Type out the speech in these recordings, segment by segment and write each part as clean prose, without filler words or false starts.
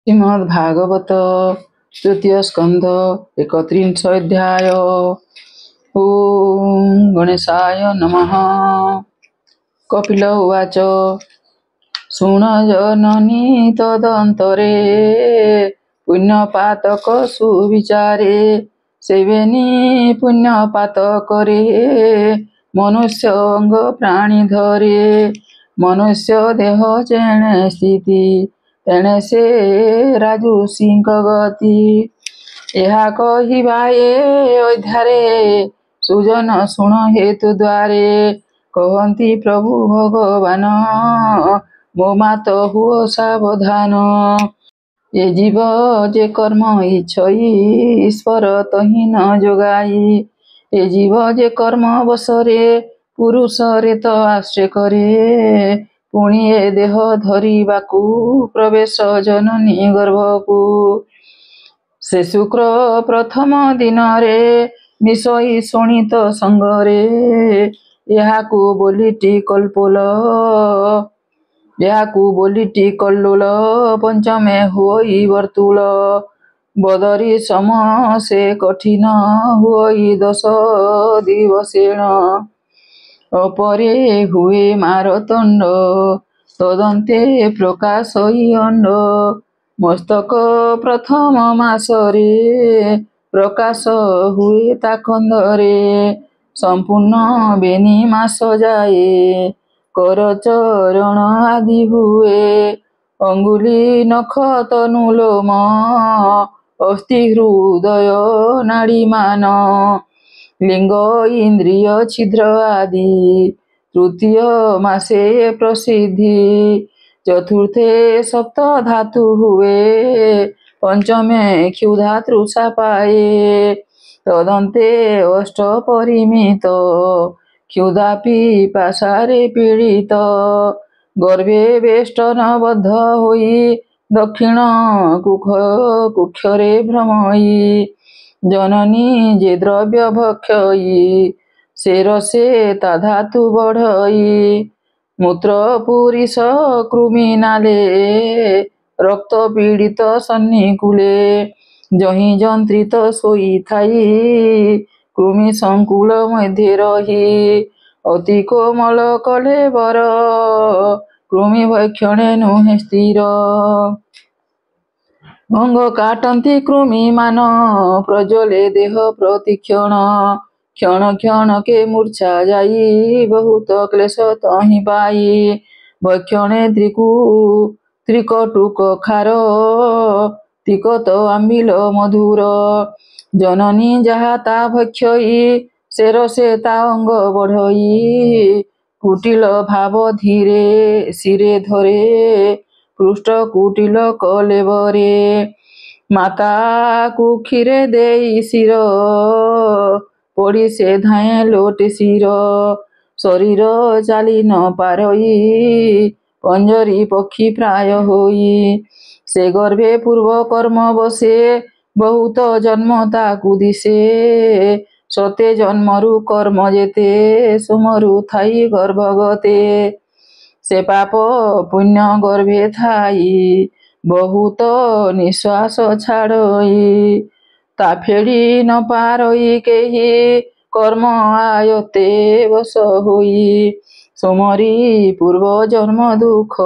श्रीमद्भागवत तृतीय स्कंध 31 अध्याय। ओम गणेशाय नमः। कपिल उवाच शृण जननी तदंतरे पुण्यपातक सुविचारे सेवेनी पुण्यपातकरे मनुष्य अंग प्राणी धरे मनुष्य देह जेणे स्थिति तेणे से राजू सिंह गति। ଏହା କହିବା ଏ ଅଧ୍ୟାୟରେ ସୁଜନ ଶୁଣ ହେତୁ ଦ୍ୱାରେ କହନ୍ତି ପ୍ରଭୁ ଭଗବାନ ମୋ ମାତ ହୁଅ ସାବଧାନ। ଏ ଜୀବ ଯେ କର୍ମ ଇଚ୍ଛଇ ଈଶ୍ୱର ତହିଁ ନ ଯୋଗାଇ ଏ ଜୀବ ଯେ କର୍ମ ବଶରେ ପୁରୁଷରେ ତ ଆଶ୍ରୟ କରେ ପୁଣି ଏ ଦେହ ଧରିବାକୁ ପ୍ରବେଶ ଜନନୀ ଗର୍ଭକୁ। ସେ ଶୁକ୍ର ପ୍ରଥମ ଦିନରେ ମିଶଇ ଶୋଣିତ ସଙ୍ଗରେ ଏହାକୁ ବୋଲିଟି କଲ୍ଲୋଳ ପଞ୍ଚମେ ହୁଅଇ ବର୍ତ୍ତୁଳ ବଦରି ସମ ସେ କଠିନ ହୁଅଇ 10 ଦିବସେଣ ଅପରେ ହୁଏ ମାରତଣ୍ଡ ତଦନ୍ତେ ପ୍ରକାଶଇ ଅଣ୍ଡ ମସ୍ତକ ପ୍ରଥମ ମାସରେ ପ୍ରକାଶ ହୁଏ ତା ଖଣ୍ଡରେ ସମ୍ପୂର୍ଣ୍ଣ ବେନି ମାସ ଯାଏ କର ଚରଣ ଆଦି ହୁଏ ଅଙ୍ଗୁଳି ନଖ ତନୁ ଲୋମ ଅସ୍ଥି ହୃଦୟ ନାଡ଼ିମାନ लिंग इंद्रिय छिद्र आदि तृतीय मासे प्रसिद्धि चतुर्थे सप्त धातु हुए पंचमे क्षुधातृ पाए तदंते अष्ट परिमित क्षुधा पिपासारे पीड़ित गर्भे वेष्टन बद्ध होई दक्षिण कुक्षरे भ्रमई जननी जे द्रव्य भक्षयी से रसे ता धातु बढ़ई मूत्र पुरीष कृमि नाले रक्त पीड़ित सन्निकूले जही जंत्रित सोई थाई कृमि संकुल मध्य रही अति कोमल कले बर कृमि भक्षणे नुहे स्थिर अंग काटंती कृमि मान प्रज्वले देह प्रतिक्षण क्षण क्षण के मूर्छा जाई बहुत क्लेश तहि पाई भक्षणे त्रिकटुक खार तिकत आंबिल मधुर जननी जहा ता भक्षयी से रसे ता अंग बढ़ई कुटिल भाव धीरे सिरे धरे पृष्ठ कुटिल कलेबरे माता कुक्षीरे देई शिर पड़ी से धाए लोट शिर शरीर चाली न पारई पंजरी पक्षी प्राय होई से गर्भे पूर्व कर्म बसे बहुत जन्म ताकु दिसे सते जन्मरु कर्म जेते सुमरु थाई गर्भगते से पाप पुण्य गर्भे थाई बहुत निश्वास छाड़ई ता फेड़ी न पारई केही कर्म आयते बस होई सुमरी पूर्व जन्म दुख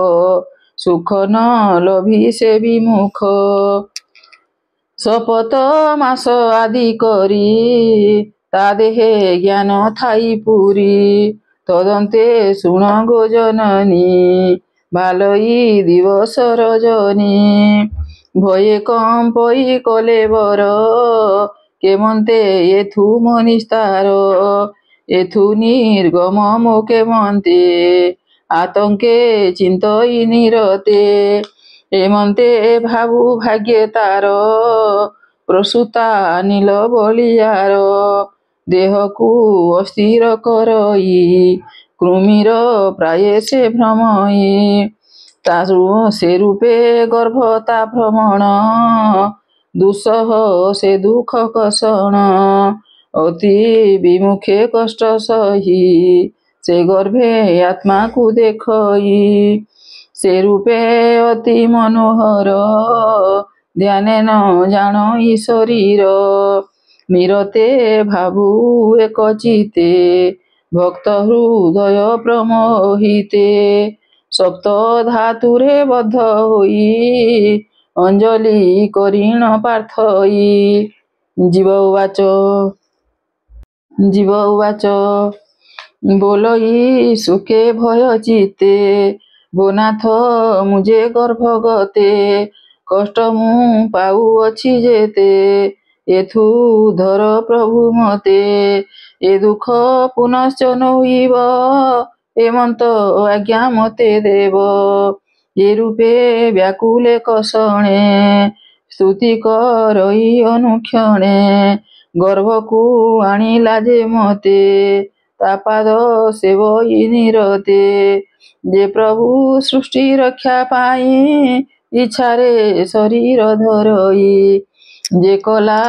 सुख न लभी से विमुख शपथ मास आदि करी ता देहे ज्ञान थाई पुरी तदंते शुण गो जननी भालई दिवस रजनी भये कंपई कले बर केमंते एथु मनिस्तार एथु निर्गम मो केमंते आतंके चिंतई निरते एमंते भावु भाग्य तार प्रसूता नील बलियार देह को अस्थिर करई कृमिर प्राय से भ्रमई तासु से रूपे गर्भता भ्रमण दुस्सह से दुख कषण अति विमुखे कष्ट सही से गर्भे आत्मा को देखई ସେ ରୂପେ ଅତି ମନୋହର, ଧ୍ୟାନେ ନ ଜାଣ ଇ ଶରୀର। ମିରତେ ଭାବୁ ଏକ ଚିତେ, ଭକ୍ତ ହୃଦୟ ପ୍ରମୋହିତେ। ସପ୍ତ ଧାତୁରେ ବଦ୍ଧ ହୋଇ, ଅଞ୍ଜଳି କରିଣ ପାର୍ଥଇ। ଜୀବ ଉବାଚ ବୋଲଇ ସୁଖେ ଭୟ ଚିତେ, ବୋନାଥ ମୁଁ ଯେ ଗର୍ଭଗତେ। କଷ୍ଟ ମୁଁ ପାଉଅଛି ଯେତେ, ଏଥୁ ଧର ପ୍ରଭୁ ମତେ। ଏ ଦୁଃଖ ପୁନଶ୍ଚ ନୋଇବ, ଏମନ୍ତ ଆଜ୍ଞା ମତେ ଦେବ। ଏ ରୂପେ ବ୍ୟାକୁଳେ କଷଣେ, ସ୍ତୁତି କରଇ ଅନୁକ୍ଷଣେ। ଗର୍ଭକୁ ଆଣିଲା ଯେ ମତେ, ତା ପାଦ ସେବଇ ନିରତେ। ଯେ ପ୍ରଭୁ ସୃଷ୍ଟି ରକ୍ଷା ପାଇଁ, ଇଚ୍ଛାରେ ଶରୀର ଧରଇ। ଯେ କଲା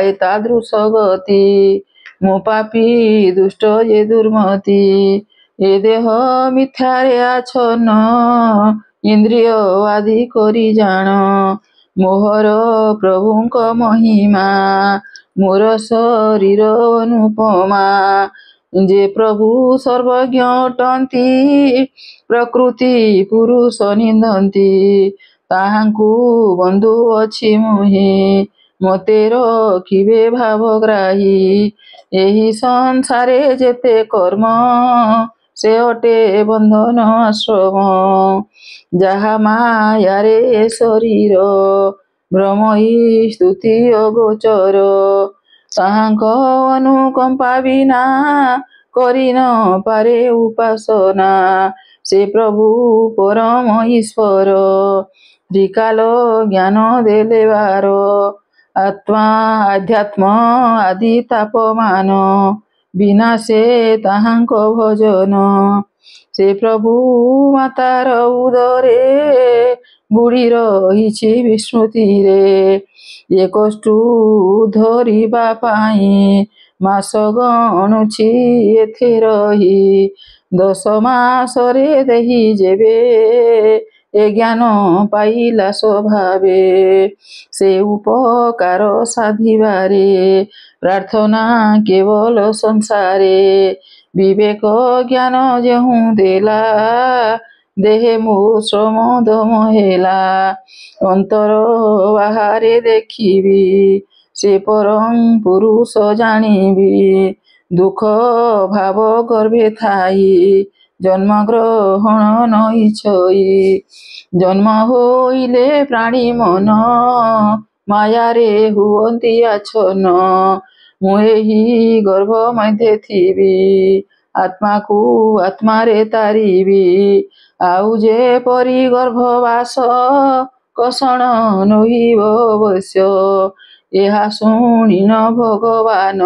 ଏ ତାଦୃଶ ଗତି, ମୁଁ ପାପୀ ଦୁଷ୍ଟ ଯେ ଦୁର୍ମତି। ଏ ଦେହ ମିଥ୍ୟାରେ ଆଚ୍ଛନ୍ନ, ଇନ୍ଦ୍ରିୟ ଆଦି କରି ଜାଣ। ମୋହର ପ୍ରଭୁଙ୍କ ମହିମା, ମୋର ଶରୀର ଅନୁପମା। ଯେ ପ୍ରଭୁ ସର୍ବଜ୍ଞ ଅଟନ୍ତି, ପ୍ରକୃତି ପୁରୁଷ ନିନ୍ଦନ୍ତି। ତାହାଙ୍କୁ ବନ୍ଧୁ ଅଛି ମୁହିଁ, ମତେ ରଖିବେ ଭାବଗ୍ରାହୀ। ଏହି ସଂସାରେ ଯେତେ କର୍ମ, ସେ ଅଟେ ବନ୍ଧନ ଆଶ୍ରମ। ଯାହା ମାୟାରେ ଏ ଶରୀର, ଭ୍ରମଇ ସ୍ତୁତି ଅଗୋଚର। ତାହାଙ୍କ ଅନୁକମ୍ପା ବିନା, କରି ନ ପାରେ ଉପାସନା। ସେ ପ୍ରଭୁ ପରମ ଈଶ୍ୱର, ତ୍ରିକାଳ ଜ୍ଞାନ ଦେଲେ ବାର। ଆଧ୍ୟାତ୍ମ ଆଦି ତାପମାନ, ବିନାଶେ ତାହାଙ୍କ ଭଜନ। ସେ ପ୍ରଭୁ ମାତାର ଉଦରେ, ବୁଡ଼ି ରହିଛି ବିସ୍ମୃତିରେ। ଏ କଷ୍ଟୁ ଧରିବା ପାଇଁ, ମାସ ଗଣୁଛି ଏଥେ ରହି। 10 ମାସରେ ଦେହି ଯେବେ, ଏ ଜ୍ଞାନ ପାଇଲା ସ୍ୱଭାବେ। ସେ ଉପକାର ସାଧିବାରେ, ପ୍ରାର୍ଥନା କେବଳ ସଂସାରେ। ବିବେକ ଜ୍ଞାନ ଯେହୁଁ ଦେଲା, ଦେହେ ମୋ ଶ୍ରମ ଦମ ହେଲା। ଅନ୍ତର ବାହାରେ ଦେଖିବି, ସେ ପରଂ ପୁରୁଷ ଜାଣିବି। ଦୁଃଖ ଭାବ ଗର୍ଭେ ଥାଇ, ଜନ୍ମ ଗ୍ରହଣ ନଇଛଇ। ଜନ୍ମ ହୋଇଲେ ପ୍ରାଣୀ ମନ, ମାୟାରେ ହୁଅନ୍ତି ଆଚ୍ଛନ୍ନ। ମୁଁ ଏହି ଗର୍ଭ ମଧ୍ୟେ ଥିବି, ଆତ୍ମାକୁ ଆତ୍ମାରେ ତାରିବି। ଆଉ ଯେପରି ଗର୍ଭବାସ, କଷଣ ନୋଇବ ଅବଶ୍ୟ। ଏହା ଶୁଣିନ ଭଗବାନ,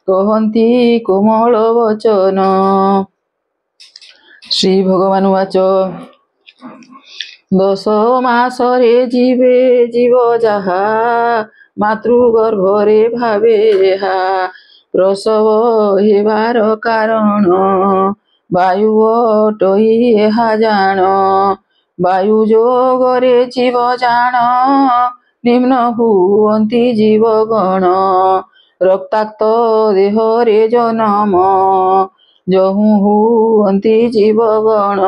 କହନ୍ତି କୋମଳ ବଚନ। ଶ୍ରୀ ଭଗବାନ ଉବାଚ 10 ମାସରେ ଜୀବ ଯାହା, ମାତୃଗର୍ଭରେ ଭାବେ ଏହା। ପ୍ରସବ ହେବାର କାରଣ, ବାୟୁ ଅଟଇ ଏହା ଜାଣ। ବାୟୁ ଯୋଗରେ ଜୀବ ଜାଣ, ନିମ୍ନ ହୁଅନ୍ତି ଜୀବଗଣ। ରକ୍ତାକ୍ତ ଦେହରେ ଜନମ, ଯହୁଁ ହୁଅନ୍ତି ଜୀବଗଣ।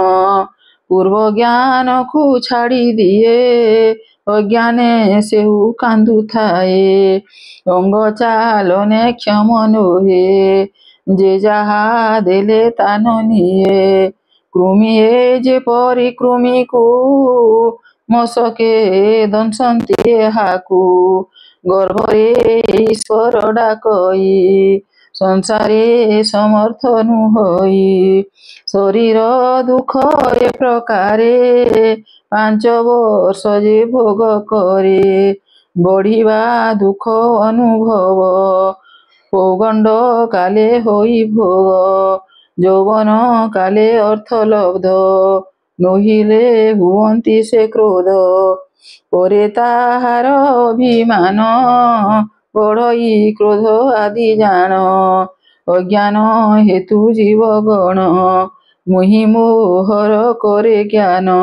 ପୂର୍ବ ଜ୍ଞାନକୁ ଛାଡ଼ି ଦିଏ, ଅଜ୍ଞାନେ ସେହୁ କାନ୍ଦୁଥାଏ। ଅଙ୍ଗ ଚାଲନେ କ୍ଷମ ନୋହେ, ଯେ ଯାହା ଦେଲେ ତା ନ ନିଏ। କୃମିଏ ଯେପରି କୃମିକୁ, ମଶକେ ଦଂଶନ୍ତି ଏହାକୁ। ଗର୍ଭରେ ଈଶ୍ୱର ଡାକଇ, ସଂସାରେ ସମର୍ଥ ନୁହଇ। ଶରୀର ଦୁଃଖ ଏ ପ୍ରକାରେ, 5 ବର୍ଷ ଯେ ଭୋଗ କରେ। ବଢ଼ିବା ଦୁଃଖ ଅନୁଭବ, ପୌଗଣ୍ଡ କାଲେ ହୋଇ ଭୋଗ। ଯୌବନ କାଲେ ଅର୍ଥ ଲବ୍ଧ, ନୋହିଲେ ହୁଅନ୍ତି ସେ କ୍ରୋଧ। ପରେ ତାହାର ଅଭିମାନ, ବଢ଼ଇ କ୍ରୋଧ ଆଦି ଜାଣ। ଅଜ୍ଞାନ ହେତୁ ଜୀବଗଣ, ମୁହିଁ ମୋହର କରେ ଜ୍ଞାନ।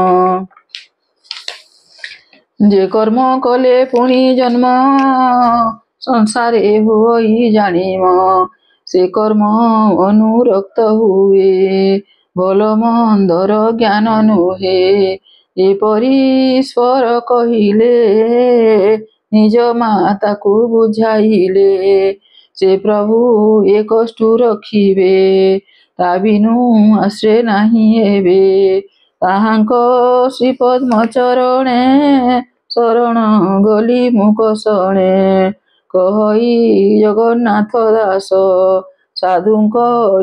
ଯେ କର୍ମ କଲେ ପୁଣି ଜନ୍ମ ସଂସାରେ ହୋଇ ଜାଣିମ, ସେ କର୍ମ ଅନୁରକ୍ତ ହୁଏ ଭଲ ମନ୍ଦର ଜ୍ଞାନ ନୁହେ। ଏପରି ଈଶ୍ୱର କହିଲେ ନିଜ ମାତାକୁ ବୁଝାଇଲେ, ସେ ପ୍ରଭୁ ଏ କଷ୍ଟୁ ରଖିବେ ତା ବିନୁ ଆଶ୍ରେ ନାହିଁ ଏବେ। ତାହାଙ୍କ ଶ୍ରୀପଦ୍ମ ଚରଣେ ଶରଣ ଗଲି ମୁକ ଶଣେ, କହଇ ଜଗନ୍ନାଥ ଦାସ ସାଧୁଙ୍କ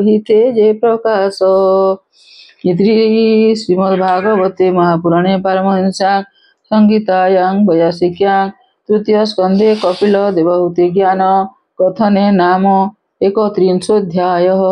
ହିତେ ଯେ ପ୍ରକାଶ। ଇତି ଶ୍ରୀମଦ୍ଭାଗବତେ ମହାପୁରାଣେ ପାରମହଂସ୍ୟାଂ ସଂହିତାୟାଂ ବୈୟାସିକ୍ୟାଂ ତୃତୀୟ ସ୍କନ୍ଧେ କପିଲ ଦେବହୂତି ଜ୍ଞାନ କଥନେ ନାମ 31ୋऽଧ୍ୟାୟः।